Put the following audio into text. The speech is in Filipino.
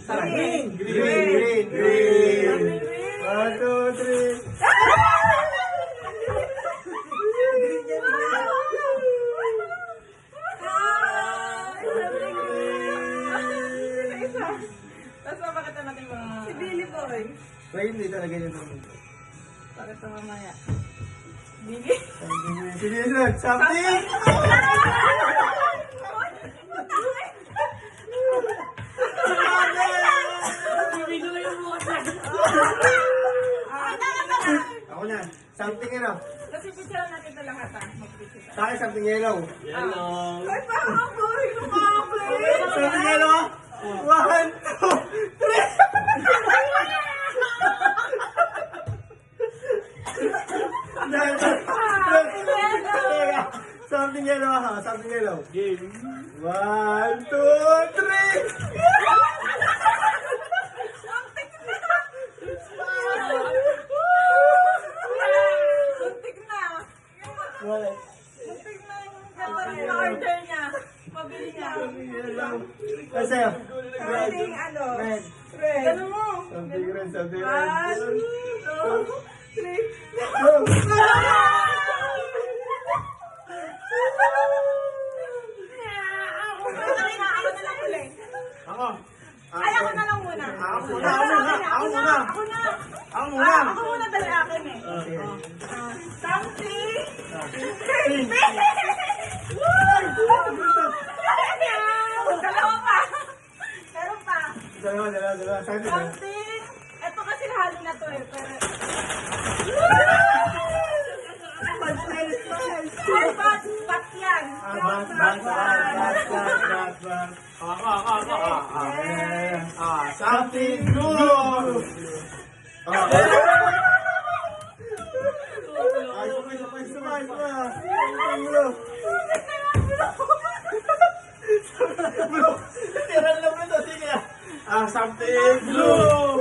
Green. Green. 1, 2, 3. Tapos mapakita natin mga... Si Billy Boy. Wait, hindi talaga yun. Pakita mamaya. Billy? Sige, sunod. Something! Ako na. Something ano? Kasi picture natin ito lahat ha. Mag-picture. Sa akin, something yellow. Yellow. Ay, parang ang boring lumapit. Something yellow. 1, 2, 3. Something yellow ha. Something yellow. Game. 1, 2, 3. Muntik na. What? Muntik na yung ganda ng order niya. Pabili niya. Something yellow. Ano sa'yo? Something ano? Red. Red. Ano mo? Something red. Something 1, red. 2, 3. Go! Ako. Ay, ako na lang muna. Ako muna. Ako muna. Ako na. Ako muna. Ako muna dahil akin eh. Okay. Something. Pink. Dalawa pa. Meron pa. Dalawa. Something. Something. Ito kasi halo na to eh. Pero... Ay, bat yan. Bat. Ako. Something good. Sabay. Tira lang ito, sige. Something blue.